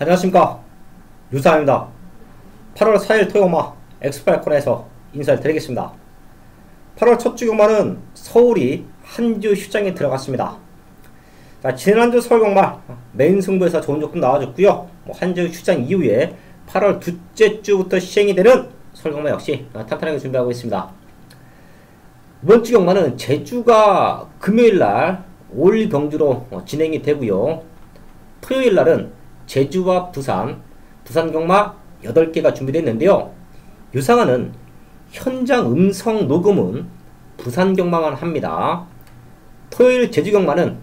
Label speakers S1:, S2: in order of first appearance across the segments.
S1: 안녕하십니까, 유사입니다. 8월 4일 토요마 엑스팔콘에서 인사를 드리겠습니다. 8월 첫 주 경마는 서울이 한 주 휴장에 들어갔습니다. 자, 지난주 서울 경마 메인 승부에서 좋은 조건 나와줬고요. 한 주 휴장 이후에 8월 둘째 주부터 시행이 되는 서울 경마 역시 탄탄하게 준비하고 있습니다. 이번 주 경마는 제주가 금요일날 올 경주로 진행이 되고요. 토요일날은 제주와 부산 경마 8개가 준비되어 있는데요. 유상한은 현장 음성 녹음은 부산 경마만 합니다. 토요일 제주 경마는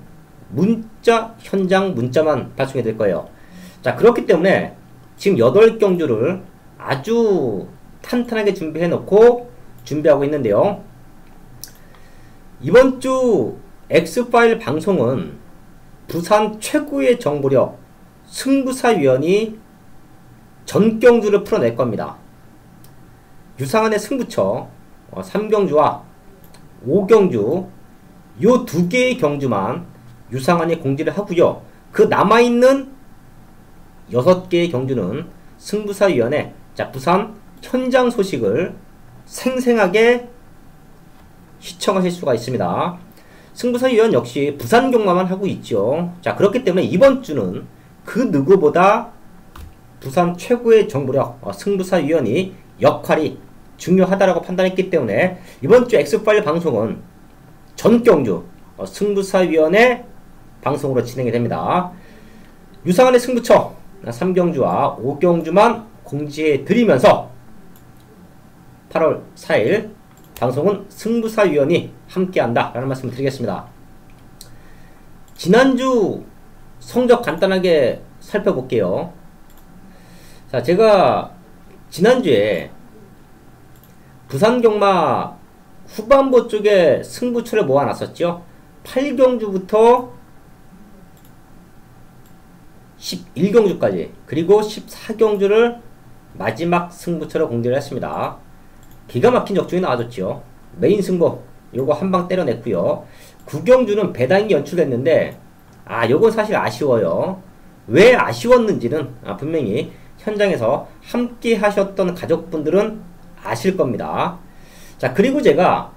S1: 문자, 현장 문자만 발송이 될 거예요. 자, 그렇기 때문에 지금 8경주를 아주 탄탄하게 준비해 놓고 준비하고 있는데요. 이번 주 엑스파일 방송은 부산 최고의 정보력 승부사위원이 전경주를 풀어낼 겁니다. 유상한의 승부처 3경주와 5경주 요 2개의 경주만 유상한이 공지를 하고요. 그 남아있는 6개의 경주는 승부사위원회 부산 현장 소식을 생생하게 시청하실 수가 있습니다. 승부사위원 역시 부산 경마만 하고 있죠. 자, 그렇기 때문에 이번 주는 그 누구보다 부산 최고의 정보력 승부사위원이 역할이 중요하다라고 판단했기 때문에 이번 주 엑스파일 방송은 전경주 승부사위원회 방송으로 진행이 됩니다. 유상한의 승부처 3경주와 5경주만 공지해 드리면서 8월 4일 방송은 승부사위원이 함께한다 라는 말씀을 드리겠습니다. 지난주 성적 간단하게 살펴볼게요. 자, 제가 지난주에 부산경마 후반부 쪽에 승부처를 모아놨었죠. 8경주부터 11경주까지 그리고 14경주를 마지막 승부처로 공개를 했습니다. 기가 막힌 적중이 나와줬죠. 메인 승부 요거 한방 때려냈고요. 9경주는 배당이 연출됐는데 요건 사실 아쉬워요. 왜 아쉬웠는지는 분명히 현장에서 함께 하셨던 가족분들은 아실 겁니다. 자, 그리고 제가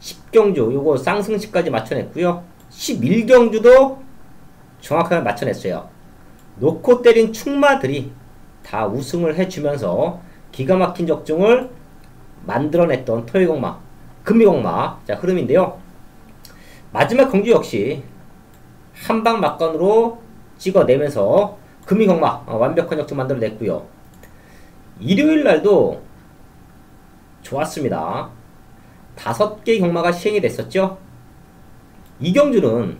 S1: 10경주 요거 쌍승시까지 맞춰냈고요. 11경주도 정확하게 맞춰냈어요. 놓고 때린 축마들이 다 우승을 해주면서 기가 막힌 적중을 만들어냈던 토요일경마, 금요경마 흐름인데요. 마지막 경주 역시 한방 막간으로 찍어내면서 금요경마 완벽한 적중 만들어냈고요. 일요일날도 좋았습니다. 5개 경마가 시행이 됐었죠. 이 경주는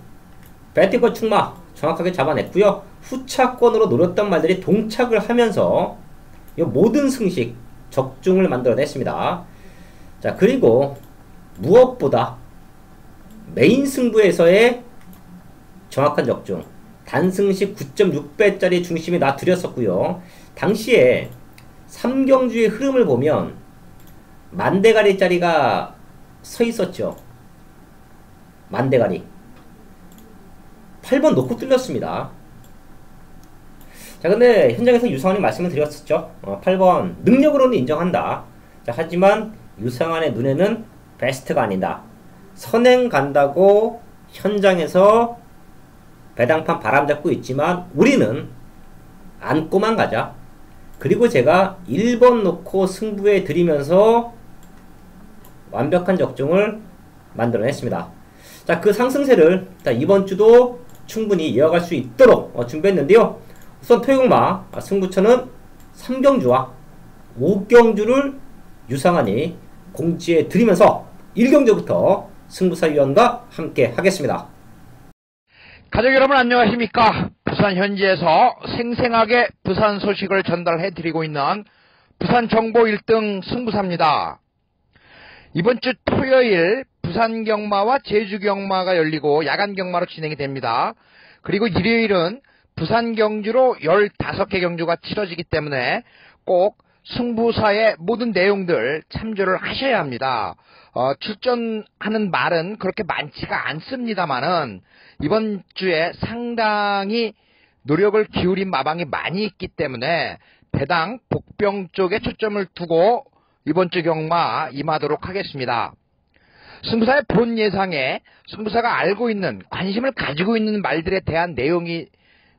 S1: 배티권 축마 정확하게 잡아냈고요. 후차권으로 노렸던 말들이 동착을 하면서 모든 승식 적중을 만들어냈습니다. 자, 그리고 무엇보다 메인 승부에서의 정확한 적중 단승식 9.6배짜리 중심이 놔드렸었고요. 당시에 3경주의 흐름을 보면 만대가리짜리가 서 있었죠. 만대가리 8번 놓고 뚫렸습니다. 자, 근데 현장에서 유상한이 말씀을 드렸었죠. 8번 능력으로는 인정한다. 자, 하지만 유상한의 눈에는 베스트가 아니다. 선행 간다고 현장에서 배당판 바람잡고 있지만 우리는 안고만 가자. 그리고 제가 1번 놓고 승부에 들이면서 완벽한 적중을 만들어냈습니다. 자, 그 상승세를 이번 주도 충분히 이어갈 수 있도록 준비했는데요. 우선 토요일경마 승부처는 3경주와 5경주를 유상한이 공지해 드리면서 1경주부터 승부사위원과 함께 하겠습니다.
S2: 가족 여러분 안녕하십니까. 부산 현지에서 생생하게 부산 소식을 전달해 드리고 있는 부산 정보 1등 승부사입니다. 이번 주 토요일 부산 경마와 제주 경마가 열리고 야간 경마로 진행이 됩니다. 그리고 일요일은 부산 경주로 15개 경주가 치러지기 때문에 꼭 승부사의 모든 내용들 참조를 하셔야 합니다. 출전하는 말은 그렇게 많지가 않습니다만은 이번 주에 상당히 노력을 기울인 마방이 많이 있기 때문에 배당 복병 쪽에 초점을 두고 이번 주 경마 임하도록 하겠습니다. 승부사의 본 예상에 승부사가 알고 있는, 관심을 가지고 있는 말들에 대한 내용이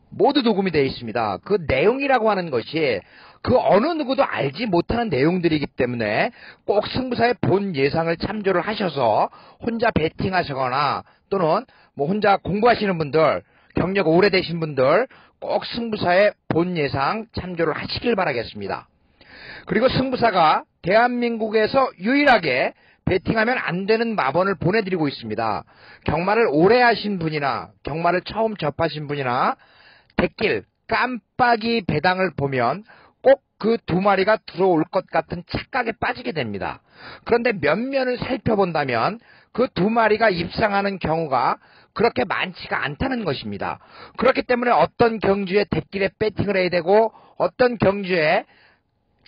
S2: 모두 녹음이 되어 있습니다. 그 내용이라고 하는 것이 그 어느 누구도 알지 못하는 내용들이기 때문에 꼭 승부사의 본 예상을 참조를 하셔서 혼자 베팅하시거나 또는 뭐 혼자 공부하시는 분들, 경력 오래되신 분들 꼭 승부사의 본 예상 참조를 하시길 바라겠습니다. 그리고 승부사가 대한민국에서 유일하게 베팅하면 안 되는 마번을 보내드리고 있습니다. 경마를 오래 하신 분이나 경마를 처음 접하신 분이나 대길 깜빡이 배당을 보면 꼭 그 두 마리가 들어올 것 같은 착각에 빠지게 됩니다. 그런데 면면을 살펴본다면 그 두 마리가 입상하는 경우가 그렇게 많지가 않다는 것입니다. 그렇기 때문에 어떤 경주에 대길에 배팅을 해야 되고 어떤 경주에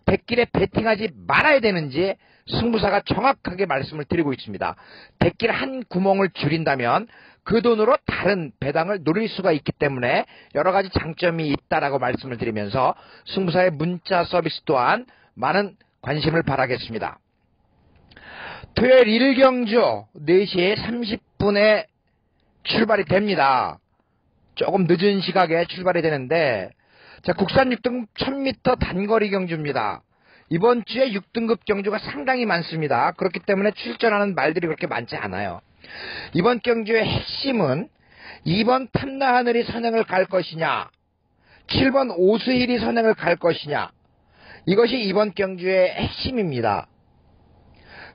S2: 대길에 배팅하지 말아야 되는지 승부사가 정확하게 말씀을 드리고 있습니다. 대길 한 구멍을 줄인다면 그 돈으로 다른 배당을 노릴 수가 있기 때문에 여러 가지 장점이 있다라고 말씀을 드리면서 승부사의 문자 서비스 또한 많은 관심을 바라겠습니다. 토요일 1경주 4시 30분에 출발이 됩니다. 조금 늦은 시각에 출발이 되는데, 자, 국산 6등급 1000m 단거리 경주입니다. 이번 주에 6등급 경주가 상당히 많습니다. 그렇기 때문에 출전하는 말들이 그렇게 많지 않아요. 이번 경주의 핵심은 2번 탐나하늘이 선행을 갈 것이냐, 7번 오수일이 선행을 갈 것이냐, 이것이 이번 경주의 핵심입니다.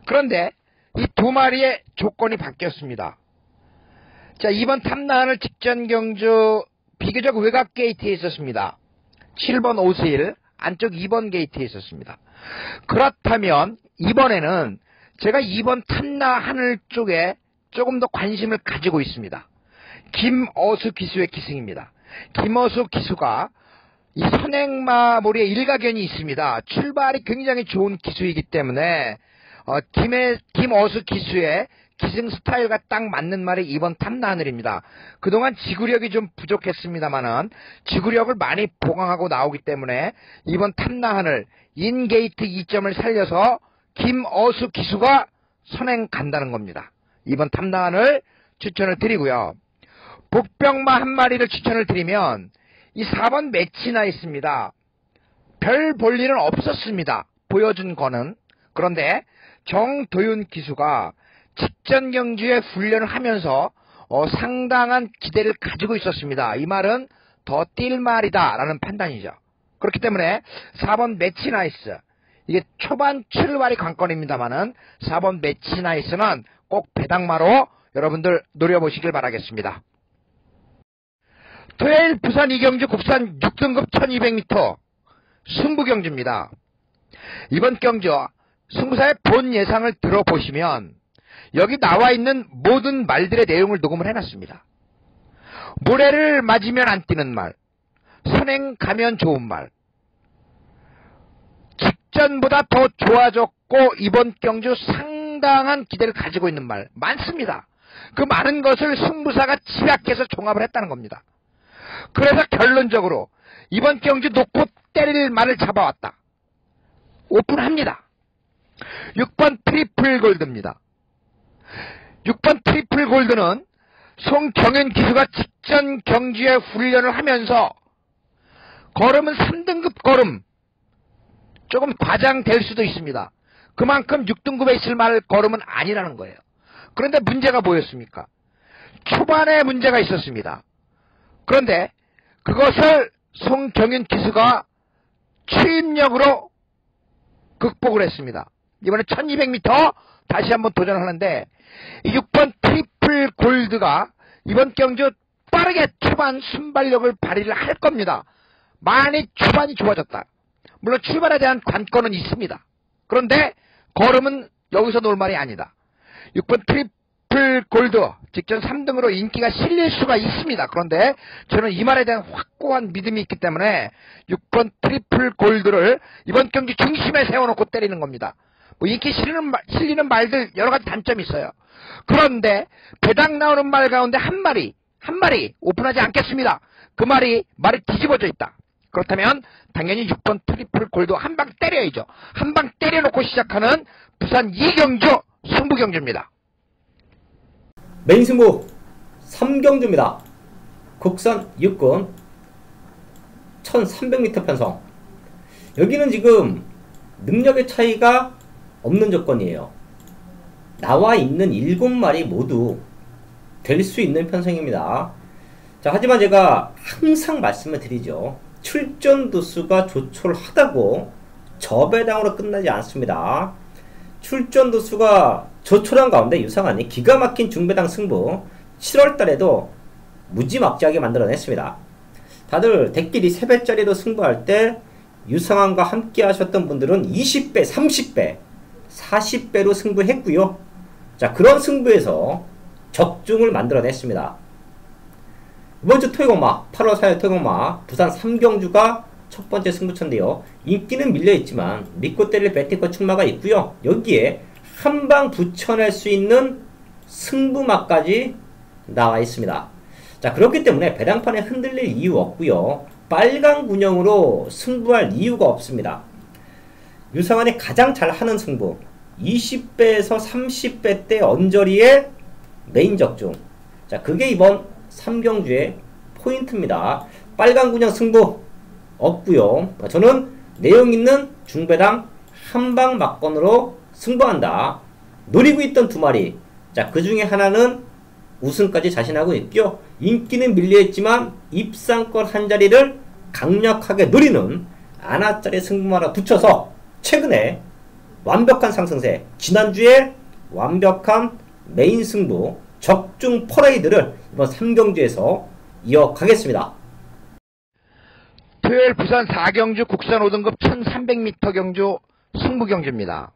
S2: 그런데 이 두 마리의 조건이 바뀌었습니다. 자, 2번 탐나하늘 직전 경주 비교적 외곽 게이트에 있었습니다. 7번 오수일 안쪽 2번 게이트에 있었습니다. 그렇다면 이번에는 제가 2번 탐나하늘 쪽에 조금 더 관심을 가지고 있습니다. 김어수 기수의 기승입니다. 김어수 기수가 이 선행마몰이에 일가견이 있습니다. 출발이 굉장히 좋은 기수이기 때문에 김어수 기수의 기승 스타일과 딱 맞는 말이 이번 탐나하늘입니다. 그동안 지구력이 좀 부족했습니다만은 지구력을 많이 보강하고 나오기 때문에 이번 탐나하늘 인게이트 2점을 살려서 김어수 기수가 선행 간다는 겁니다. 이번 탐나하늘 추천을 드리고요. 복병마 한 마리를 추천을 드리면 이 4번 매치나 있습니다. 별 볼 일은 없었습니다. 보여준 거는. 그런데 정도윤 기수가 직전 경주에 훈련을 하면서 상당한 기대를 가지고 있었습니다. 이 말은 더 뛸 말이다 라는 판단이죠. 그렇기 때문에 4번 매치나이스, 이게 초반 출발이 관건입니다만은 4번 매치나이스는 꼭 배당마로 여러분들 노려보시길 바라겠습니다. 토요일 부산 이경주 국산 6등급 1200m 승부경주입니다. 이번 경주 승부사의 본 예상을 들어보시면 여기 나와 있는 모든 말들의 내용을 녹음을 해놨습니다. 모래를 맞으면 안 뛰는 말, 선행 가면 좋은 말, 직전보다 더 좋아졌고 이번 경주 상당한 기대를 가지고 있는 말 많습니다. 그 많은 것을 승부사가 집약해서 종합을 했다는 겁니다. 그래서 결론적으로 이번 경주 놓고 때릴 말을 잡아왔다. 오픈합니다. 6번 트리플 골드입니다. 6번 트리플 골드는 송경현 기수가 직전 경주에 훈련을 하면서 걸음은 3등급 걸음, 조금 과장될 수도 있습니다. 그만큼 6등급에 있을 말 걸음은 아니라는 거예요. 그런데 문제가 뭐였습니까? 초반에 문제가 있었습니다. 그런데 그것을 송경현 기수가 추임력으로 극복을 했습니다. 이번에 1200m 다시 한번 도전하는데 이 6번 트리플 골드가 이번 경주 빠르게 초반 순발력을 발휘를 할 겁니다. 많이 초반이 좋아졌다. 물론 출발에 대한 관건은 있습니다. 그런데 걸음은 여기서 놀 말이 아니다. 6번 트리플 골드 직전 3등으로 인기가 실릴 수가 있습니다. 그런데 저는 이 말에 대한 확고한 믿음이 있기 때문에 6번 트리플 골드를 이번 경기 중심에 세워놓고 때리는 겁니다. 뭐 인기 실리는 말들 여러 가지 단점이 있어요. 그런데 배당 나오는 말 가운데 한 마리 오픈하지 않겠습니다. 그 말이 뒤집어져 있다. 그렇다면 당연히 6번 트리플 골드 한 방 때려야죠. 한 방 때려놓고 시작하는 부산 이경주 승부경주입니다.
S1: 메인 승부 3경주입니다. 국산 육군 1300m 편성. 여기는 지금 능력의 차이가 없는 조건이에요. 나와 있는 7마리 모두 될 수 있는 편성입니다. 자, 하지만 제가 항상 말씀을 드리죠. 출전 두수가 조촐하다고 저배당으로 끝나지 않습니다. 출전 두수가 조촐한 가운데 유상한이 기가 막힌 중배당 승부 7월달에도 무지막지하게 만들어냈습니다. 다들 덱끼리 3배짜리로 승부할 때 유상한과 함께 하셨던 분들은 20배, 30배, 40배로 승부했고요. 자, 그런 승부에서 적중을 만들어냈습니다. 이번주 토요일마 8월 4일 토요일마 부산 3경주가 첫 번째 승부처인데요. 인기는 밀려있지만 믿고 때릴 배팅권 출마가 있고요. 여기에 한방 붙여낼 수 있는 승부마까지 나와 있습니다. 자, 그렇기 때문에 배당판에 흔들릴 이유 없고요. 빨간 군형으로 승부할 이유가 없습니다. 유상한이 가장 잘하는 승부 20배에서 30배 대 언저리의 메인 적중. 자, 그게 이번 3경주의 포인트입니다. 빨간 군형 승부 없고요. 저는 내용 있는 중배당 한방 막건으로 승부한다. 노리고 있던 2마리. 자, 그 중에 하나는 우승까지 자신하고 있고요. 인기는 밀려있지만 입상권 한 자리를 강력하게 노리는 아나짜리 승부마라 붙여서 최근에 완벽한 상승세, 지난주에 완벽한 메인 승부 적중 퍼레이드를 이번 3경주에서 이어가겠습니다.
S2: 토요일 부산 4경주 국산 5등급 1300m 경주 승부경주입니다.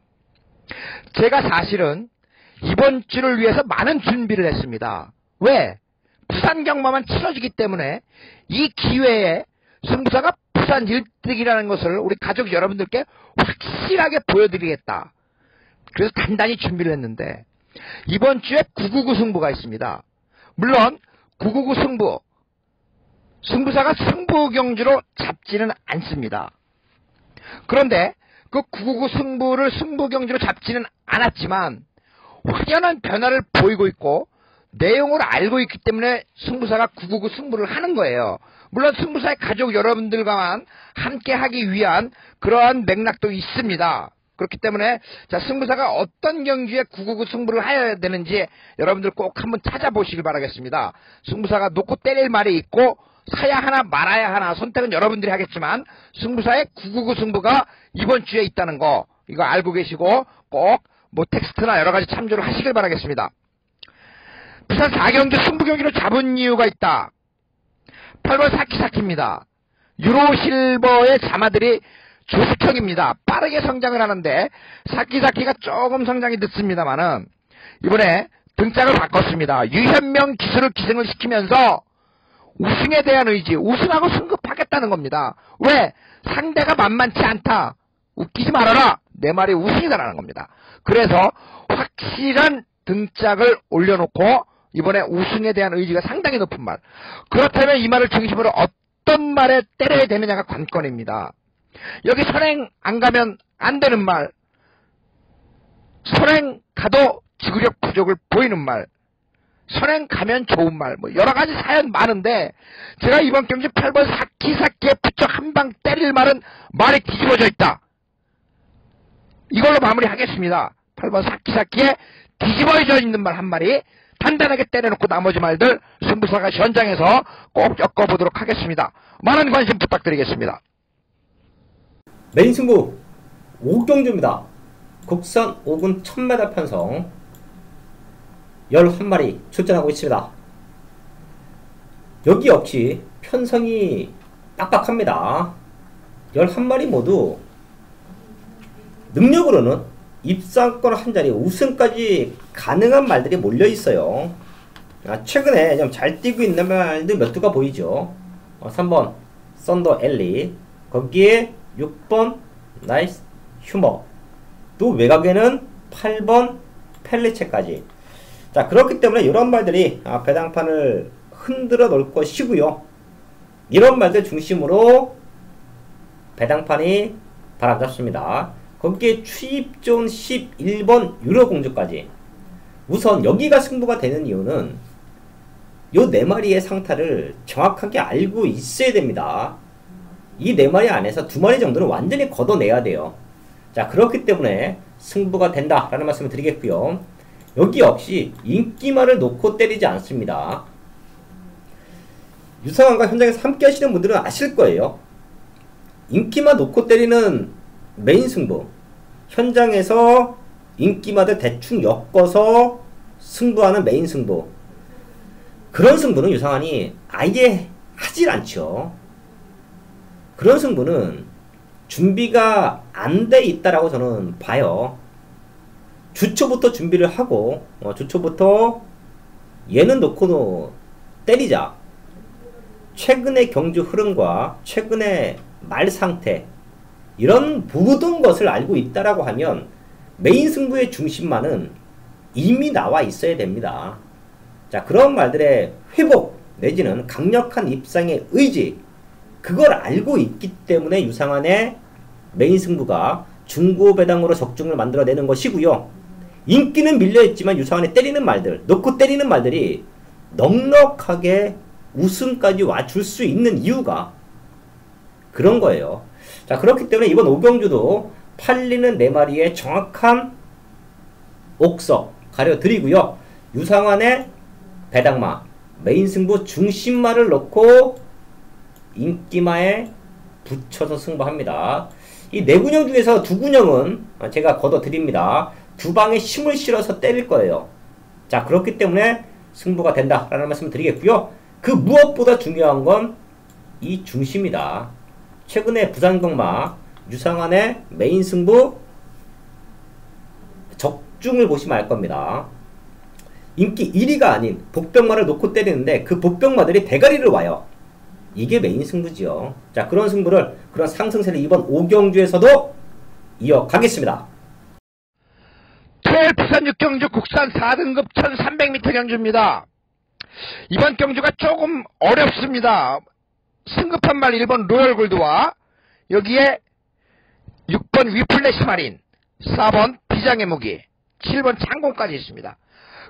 S2: 제가 사실은 이번 주를 위해서 많은 준비를 했습니다. 왜? 부산 경마만 치러지기 때문에 이 기회에 승부사가 부산 1등이라는 것을 우리 가족 여러분들께 확실하게 보여드리겠다. 그래서 단단히 준비를 했는데 이번 주에 999 승부가 있습니다. 물론 999 승부 승부사가 승부경주로 잡지는 않습니다. 그런데 그 999 승부를 승부경주로 잡지는 않았지만 확연한 변화를 보이고 있고 내용을 알고 있기 때문에 승부사가 999 승부를 하는 거예요. 물론 승부사의 가족 여러분들과만 함께 하기 위한 그러한 맥락도 있습니다. 그렇기 때문에 자, 승부사가 어떤 경주에 999 승부를 해야 되는지 여러분들 꼭 한번 찾아보시길 바라겠습니다. 승부사가 놓고 때릴 말이 있고 사야 하나 말아야 하나 선택은 여러분들이 하겠지만 승부사의 999 승부가 이번 주에 있다는 거 이거 알고 계시고 꼭 뭐 텍스트나 여러가지 참조를 하시길 바라겠습니다. 부산 4경주 승부경기로 잡은 이유가 있다. 8번 사키사키입니다. 유로실버의 자마들이 조수청입니다. 빠르게 성장을 하는데 사키사키가 조금 성장이 늦습니다만은 이번에 등짝을 바꿨습니다. 유현명 기술을 기승을 시키면서 우승에 대한 의지, 우승하고 승급하겠다는 겁니다. 왜? 상대가 만만치 않다. 웃기지 말아라. 내 말이 우승이다라는 겁니다. 그래서 확실한 등짝을 올려놓고 이번에 우승에 대한 의지가 상당히 높은 말. 그렇다면 이 말을 중심으로 어떤 말에 때려야 되느냐가 관건입니다. 여기 선행 안 가면 안 되는 말, 선행 가도 지구력 부족을 보이는 말, 선행 가면 좋은 말, 뭐 여러가지 사연 많은데 제가 이번 경기 8번 사키사키에 붙여 한 방 때릴 말은 말이 뒤집어져 있다. 이걸로 마무리하겠습니다. 8번 사키사키에 뒤집어져 있는 말 한 마리 단단하게 때려놓고 나머지 말들 승부사가 현장에서 꼭 엮어보도록 하겠습니다. 많은 관심 부탁드리겠습니다.
S1: 메인 승부 5경주입니다. 국산 5군 1000m 편성 11마리 출전하고 있습니다. 여기 역시 편성이 빡빡합니다. 11마리 모두 능력으로는 입상권 한 자리 우승까지 가능한 말들이 몰려있어요. 최근에 좀 잘 뛰고 있는 말들 몇 두가 보이죠. 3번 썬더 엘리, 거기에 6번 나이스 휴머, 또 외곽에는 8번 펠리체까지. 자, 그렇기 때문에 이런 말들이 배당판을 흔들어 놓을 것이고요. 이런 말들 중심으로 배당판이 바람잡습니다. 거기에 추입존 11번 유로공주까지. 우선 여기가 승부가 되는 이유는 요 4마리의 상타를 정확하게 알고 있어야 됩니다. 이 4마리 안에서 2마리 정도는 완전히 걷어내야 돼요. 자, 그렇기 때문에 승부가 된다라는 말씀을 드리겠고요. 여기 역시 인기말을 놓고 때리지 않습니다. 유상환과 현장에서 함께 하시는 분들은 아실 거예요. 인기만 놓고 때리는 메인 승부, 현장에서 인기마들 대충 엮어서 승부하는 메인 승부, 그런 승부는 유상환이 아예 하질 않죠. 그런 승부는 준비가 안 돼 있다라고 저는 봐요. 주초부터 준비를 하고 주초부터 얘는 놓고 때리자. 최근의 경주 흐름과 최근의 말 상태, 이런 모든 것을 알고 있다라고 하면 메인 승부의 중심만은 이미 나와 있어야 됩니다. 자, 그런 말들의 회복 내지는 강력한 입상의 의지, 그걸 알고 있기 때문에 유상환의 메인 승부가 중고 배당으로 적중을 만들어내는 것이고요. 인기는 밀려있지만 유상환의 때리는 말들, 놓고 때리는 말들이 넉넉하게 우승까지 와줄 수 있는 이유가 그런 거예요. 자, 그렇기 때문에 이번 오경주도 팔리는 4마리의 정확한 옥석 가려드리고요. 유상환의 배당마, 메인 승부 중심마를 넣고 인기마에 붙여서 승부합니다. 이 4군형 중에서 2군형은 제가 걷어드립니다. 2방에 힘을 실어서 때릴 거예요. 자, 그렇기 때문에 승부가 된다라는 말씀을 드리겠고요. 그 무엇보다 중요한 건 이 중심이다. 최근에 부산경마 유상환의 메인 승부 적중을 보시면 알 겁니다. 인기 1위가 아닌 복병마를 놓고 때리는데 그 복병마들이 대가리를 와요. 이게 메인 승부지요. 자, 그런 승부를, 그런 상승세를 이번 오경주에서도 이어가겠습니다.
S2: 토요일 부산 6경주 국산 4등급 1300m 경주입니다. 이번 경주가 조금 어렵습니다. 승급한 말 1번 로열골드와 여기에 6번 위플래시 마린, 4번 비장의 무기, 7번 창공까지 있습니다.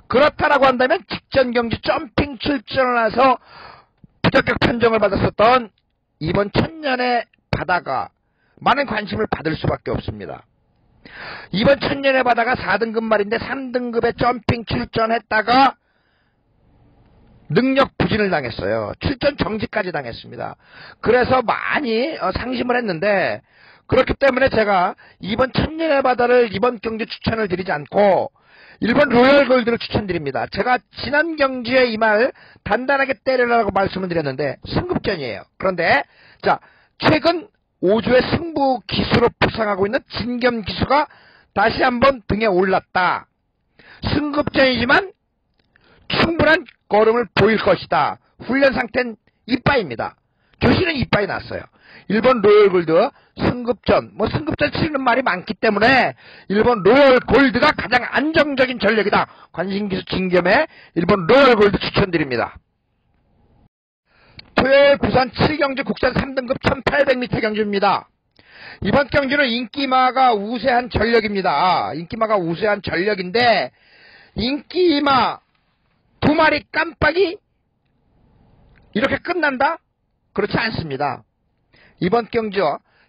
S2: 그렇다라고 한다면 직전 경주 점핑 출전을 해서 부적격 판정을 받았었던 이번 천년의 바다가 많은 관심을 받을 수밖에 없습니다. 이번 천년의 바다가 4등급 말인데 3등급에 점핑 출전했다가 능력 부진을 당했어요. 출전 정지까지 당했습니다. 그래서 많이 상심을 했는데, 그렇기 때문에 제가 이번 천년의 바다를 이번 경주 추천을 드리지 않고 1번 로열골드를 추천드립니다. 제가 지난 경주에 이 말 단단하게 때리라고 말씀을 드렸는데 승급전이에요. 그런데 자, 최근 5주의 승부 기수로 부상하고 있는 진겸 기수가 다시 한번 등에 올랐다. 승급전이지만 충분한 걸음을 보일 것이다. 훈련 상태는 이빠입니다. 교시는 이빠이 났어요. 1번 로열골드 승급전, 승급전 치르는 말이 많기 때문에 1번 로열골드가 가장 안정적인 전력이다. 관심기수 진겸의 1번 로열골드 추천드립니다. 토요일 부산 7경주 국산 3등급 1800m 경주입니다. 이번 경주는 인기마가 우세한 전력입니다. 인기마가 우세한 전력인데 인기마 2마리 깜빡이 이렇게 끝난다? 그렇지 않습니다. 이번 경주,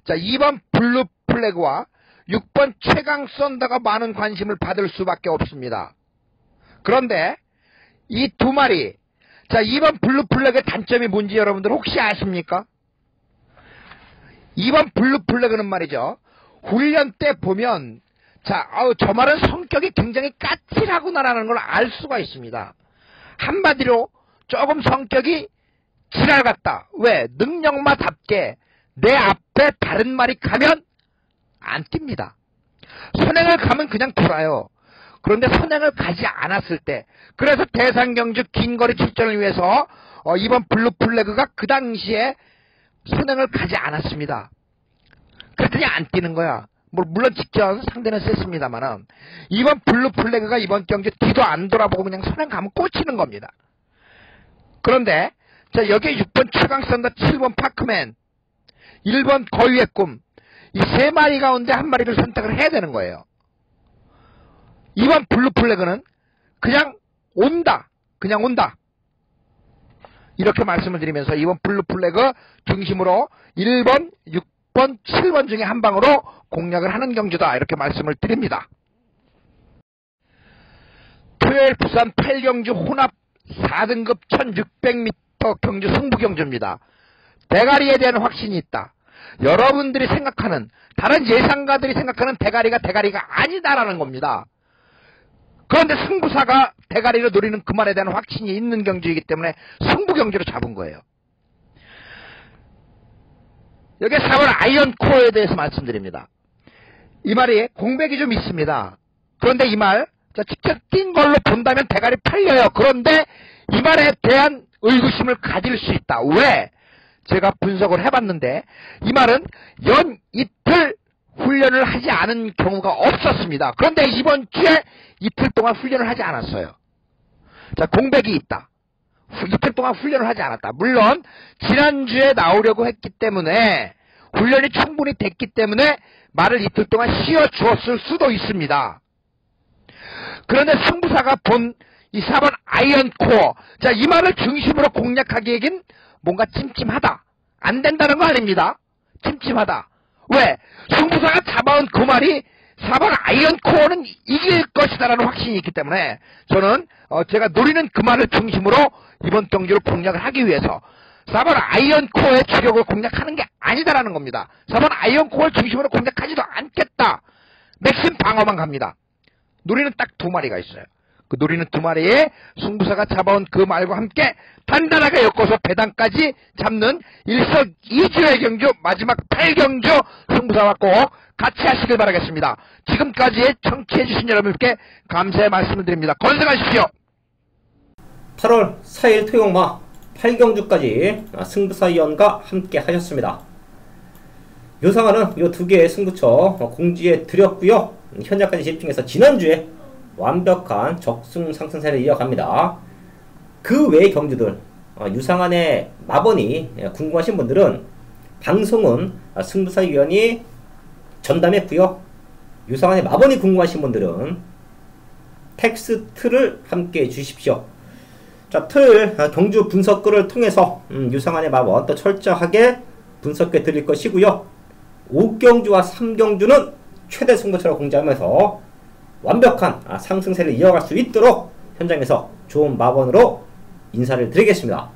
S2: 자, 2번 블루 플래그와 6번 최강 썬더가 많은 관심을 받을 수밖에 없습니다. 그런데 이 2마리, 자, 2번 블루 플래그의 단점이 뭔지 여러분들 혹시 아십니까? 2번 블루 플래그는 말이죠. 훈련 때 보면, 자, 저 말은 성격이 굉장히 까칠하구나라는 걸 알 수가 있습니다. 한마디로 조금 성격이 지랄 같다. 왜? 능력마답게 내 앞에 다른 말이 가면 안 뜁니다. 선행을 가면 그냥 돌아요. 그런데 선행을 가지 않았을 때, 그래서 대상경주 긴거리 출전을 위해서 이번 블루 플래그가 그 당시에 선행을 가지 않았습니다. 그랬더니 안 뛰는 거야. 물론 직전 상대는 셌습니다만은 이번 블루 플래그가 이번 경주 뒤도 안 돌아보고 그냥 선행 가면 꽂히는 겁니다. 그런데 자, 여기에 6번 최강선다, 7번 파크맨, 1번 거위의 꿈, 이 세 마리 가운데 한 마리를 선택을 해야 되는 거예요. 2번 블루플래그는 그냥 온다. 그냥 온다. 이렇게 말씀을 드리면서 2번 블루플래그 중심으로 1번, 6번, 7번 중에 한 방으로 공략을 하는 경주다. 이렇게 말씀을 드립니다. 토요일 부산 8경주 혼합 4등급 1600m 경주 승부경주입니다. 대가리에 대한 확신이 있다. 여러분들이 생각하는, 다른 예상가들이 생각하는 대가리가 아니다라는 겁니다. 그런데 승부사가 대가리를 노리는 그 말에 대한 확신이 있는 경주이기 때문에 승부경주로 잡은 거예요. 여기 4번 아이언코어에 대해서 말씀드립니다. 이 말이 공백이 좀 있습니다. 그런데 이 말, 직접 뛴 걸로 본다면 대가리 팔려요. 그런데 이 말에 대한 의구심을 가질 수 있다. 왜? 제가 분석을 해봤는데 이 말은 연 이틀 훈련을 하지 않은 경우가 없었습니다. 그런데 이번 주에 이틀 동안 훈련을 하지 않았어요. 자, 공백이 있다. 이틀 동안 훈련을 하지 않았다. 물론 지난주에 나오려고 했기 때문에 훈련이 충분히 됐기 때문에 말을 이틀 동안 쉬어주었을 수도 있습니다. 그런데 승부사가 본 이 4번 아이언코어, 자, 이 말을 중심으로 공략하기에는 뭔가 찜찜하다. 안 된다는 거 아닙니다. 찜찜하다. 왜? 승부사가 잡아온 그 말이 4번 아이언코어는 이길 것이다라는 확신이 있기 때문에 저는 제가 노리는 그 말을 중심으로 이번 경기를 공략을 하기 위해서 4번 아이언코어의 주력을 공략하는 게 아니다라는 겁니다. 4번 아이언코어를 중심으로 공략하지도 않겠다. 맥심 방어만 갑니다. 노리는 딱 두 마리가 있어요. 그 노리는 두 마리에 승부사가 잡아온 그 말과 함께 단단하게 엮어서 배당까지 잡는 일석이조의 경주, 마지막 8경주 승부사와 꼭 같이 하시길 바라겠습니다. 지금까지 청취해주신 여러분께 감사의 말씀을 드립니다. 건승하십시오.
S1: 8월 4일 토요마 8경주까지 승부사위원과 함께 하셨습니다. 요상하는 이 두 개의 승부처 공지해 드렸고요. 현재까지 집중해서 지난주에 완벽한 적승 상승세를 이어갑니다. 그 외의 경주들, 유상한의 마번이 궁금하신 분들은 방송은 승부사위원이 전담했고요. 유상한의 마번이 궁금하신 분들은 텍스트를 함께 해주십시오. 자, 토요일 경주 분석글을 통해서 유상한의 마번 또 철저하게 분석해 드릴 것이고요. 5경주와 3경주는 최대 승부처로 공지하면서 완벽한 상승세를 이어갈 수 있도록 현장에서 좋은 마번으로 인사를 드리겠습니다.